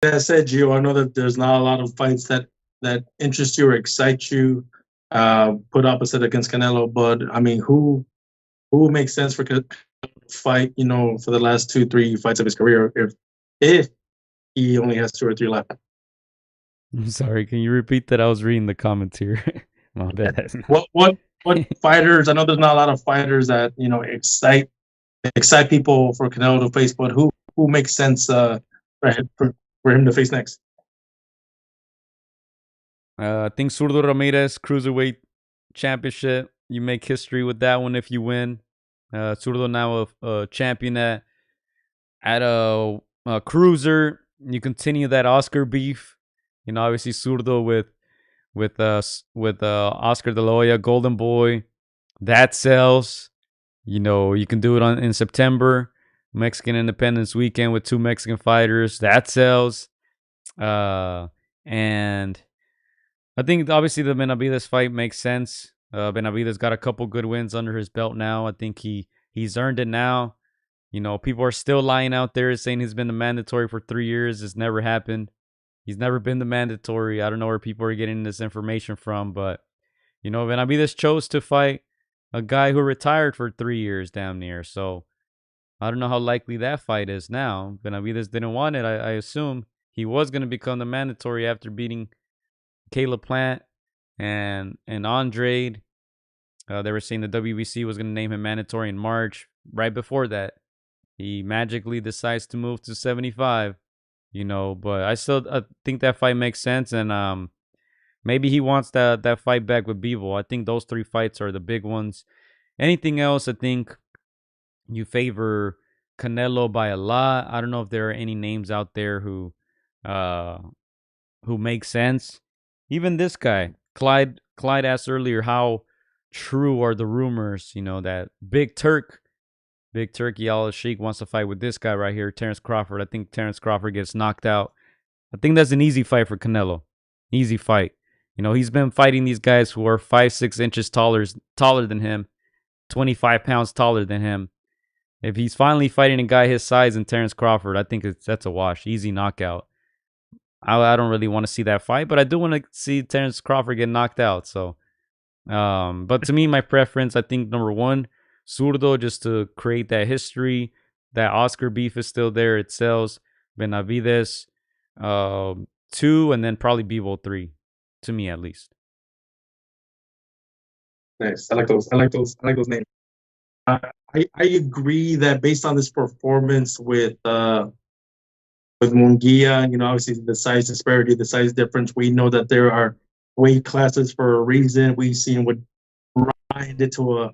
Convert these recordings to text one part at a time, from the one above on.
that said, Gio, I know that there's not a lot of fights that interest you or excite you, put opposite against Canelo. But I mean, who makes sense for Canelo to fight? You know, for the last 2, 3 fights of his career, if he only has 2 or 3 left. I'm sorry, can you repeat that? I was reading the comments here. My bad. What fighters? I know there's not a lot of fighters that excite people for Canelo to face, but who makes sense for him to face next? I think Zurdo Ramirez cruiserweight championship. You make history with that one if you win. Zurdo now a champion at a cruiser. You continue that Oscar beef. You know, obviously Zurdo with Oscar De La Hoya, Golden Boy, that sells. You know, you can do it in September, Mexican Independence Weekend with 2 Mexican fighters. That sells. And I think obviously the Benavides fight makes sense. Benavides got a couple good wins under his belt now. I think he's earned it now. You know, people are still lying out there saying he's been the mandatory for 3 years. It's never happened. He's never been the mandatory. I don't know where people are getting this information from, but you know, Benavides chose to fight a guy who retired for 3 years, damn near. So I don't know how likely that fight is now. Benavides didn't want it. I assume he was going to become the mandatory after beating Caleb Plant and Andrade. They were saying the WBC was going to name him mandatory in March. Right before that, he magically decides to move to 75. You know, but I think that fight makes sense, and maybe he wants that fight back with Bevo. I think those 3 fights are the big ones. Anything else, I think you favor Canelo by a lot. I don't know if there are any names out there uh who make sense. Even this guy, Clyde asked earlier how true are the rumors, you know, that Big Turkey Al Sheik wants to fight with this guy right here, Terrence Crawford. I think Terrence Crawford gets knocked out. I think that's an easy fight for Canelo. Easy fight. You know, he's been fighting these guys who are 5, 6 inches taller than him, 25 pounds taller than him. If he's finally fighting a guy his size and Terrence Crawford, I think that's a wash. Easy knockout. I don't really want to see that fight, but I do want to see Terrence Crawford get knocked out. So, but to me, my preference, I think number one, Zurdo, just to create that history. That Oscar beef is still there. It sells. Benavides, 2, and then probably Bivol 3, to me at least. Nice. I like those. I like those. I like those names. Uh, I agree that based on this performance with Munguia, you know, obviously the size disparity, the size difference, we know that there are weight classes for a reason. We've seen what Ryan did to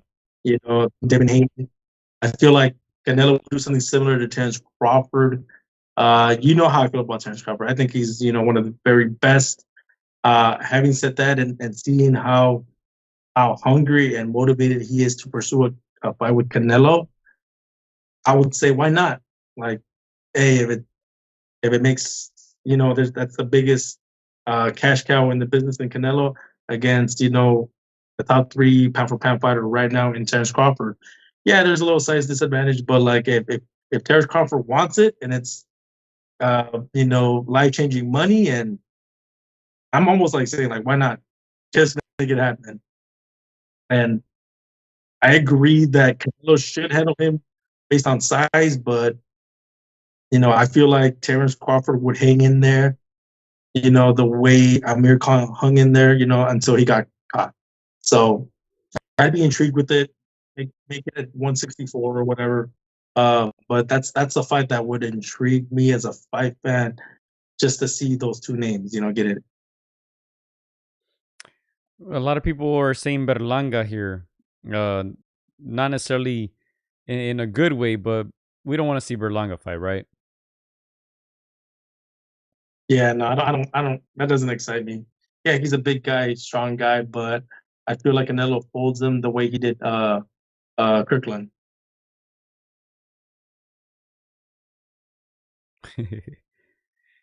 Devin Haney. I feel like Canelo will do something similar to Terrence Crawford. You know how I feel about Terrence Crawford. I think he's, one of the very best. Having said that, and seeing how hungry and motivated he is to pursue a fight with Canelo, I would say why not? Like, hey, if it makes that's the biggest cash cow in the business in Canelo against the top 3 pound for pound fighter right now in Terrence Crawford. Yeah, there's a little size disadvantage, but like if Terrence Crawford wants it and it's life changing money, and I'm almost like saying like why not just make it happen. And I agree that Canelo should handle him based on size, but I feel like Terrence Crawford would hang in there, the way Amir Khan hung in there, until he got caught. So I'd be intrigued with it. Make it at 164 or whatever. But that's a fight that would intrigue me as a fight fan, just to see those 2 names, get it. A lot of people are saying Berlanga here. Uh, Not necessarily in a good way, but we don't want to see Berlanga fight, right? Yeah, no, I don't. That doesn't excite me. Yeah, he's a big guy, strong guy, but I feel like Canelo folds him the way he did Kirkland.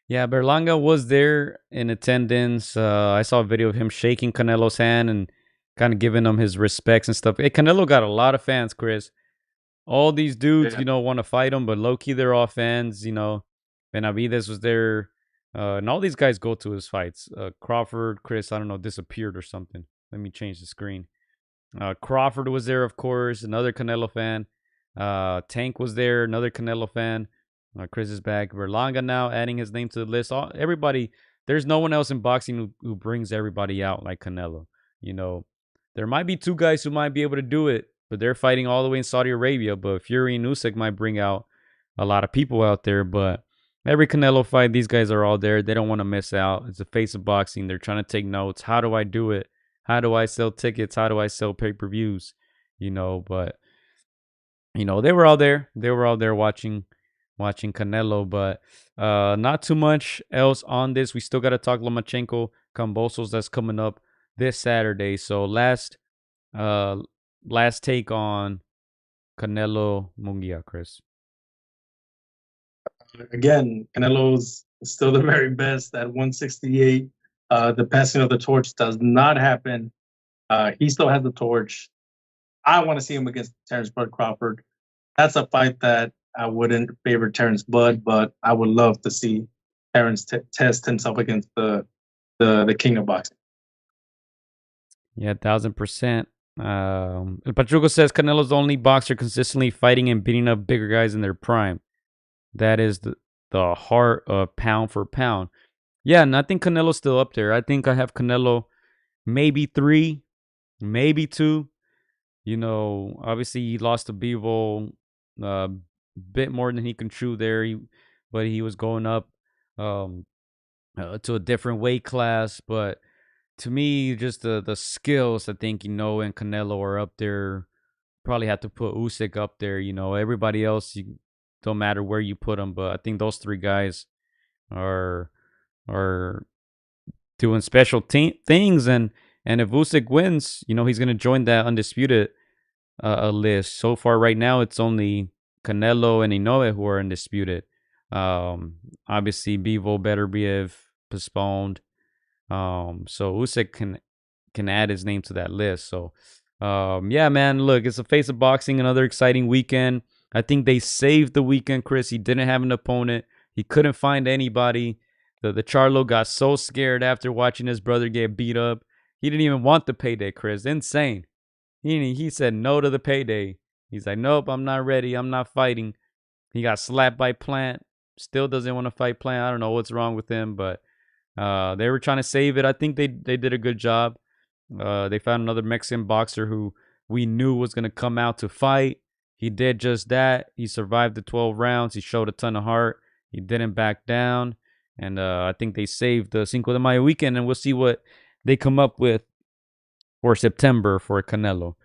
Yeah, Berlanga was there in attendance. I saw a video of him shaking Canelo's hand and kind of giving him his respects and stuff. Hey, Canelo got a lot of fans, Chris. All these dudes, Yeah. want to fight him, but low key they're all fans. Benavides was there. And all these guys go to his fights. Crawford, Chris, I don't know, disappeared or something. Let me change the screen. Crawford was there, of course, another Canelo fan. Tank was there, another Canelo fan. Chris is back. Berlanga now adding his name to the list. Everybody, there's no one else in boxing who brings everybody out like Canelo. You know, there might be two guys who might be able to do it, but they're fighting all the way in Saudi Arabia. But Fury and Usyk might bring out a lot of people out there. But every Canelo fight, these guys are all there. They don't want to miss out. It's the face of boxing. They're trying to take notes. How do I do it? How do I sell tickets? How do I sell pay-per-views? But they were all there. They were all there watching Canelo, but not too much else on this. We still got to talk Lomachenko Kambosos that's coming up this Saturday. So last take on Canelo Munguia, Chris. Again, Canelo's still the very best at 168. The passing of the torch does not happen. He still has the torch. I want to see him against Terrence Bud Crawford. That's a fight that I wouldn't favor Terrence Bud, but I would love to see Terrence test himself against the king of boxing. Yeah, 1000%. El Pachuco says Canelo's the only boxer consistently fighting and beating up bigger guys in their prime. That is the heart of pound for pound. Yeah, and I think Canelo's still up there. I think I have Canelo maybe 3, maybe 2. Obviously he lost to Bivol a bit more than he can chew there. But he was going up to a different weight class. But to me, just the skills, I think, and Canelo are up there. Probably have to put Usyk up there. Everybody else, don't matter where you put them. But I think those 3 guys are doing special things. And if Usyk wins, he's going to join that undisputed list. So far right now, it's only Canelo and Inoue who are undisputed. Obviously, Bivol Beterbiev postponed. So Usyk can add his name to that list. So, yeah, man, look, it's a face of boxing, another exciting weekend. I think they saved the weekend, Chris. He didn't have an opponent. He couldn't find anybody. The Charlo got so scared after watching his brother get beat up. He didn't even want the payday, Chris. Insane. He said no to the payday. He's like, nope, I'm not ready. I'm not fighting. He got slapped by Plant. Still doesn't want to fight Plant. I don't know what's wrong with him, but they were trying to save it. I think they did a good job. They found another Mexican boxer who we knew was going to come out to fight. He did just that. He survived the 12 rounds. He showed a ton of heart. He didn't back down. And I think they saved the Cinco de Mayo weekend, and we'll see what they come up with for September for Canelo.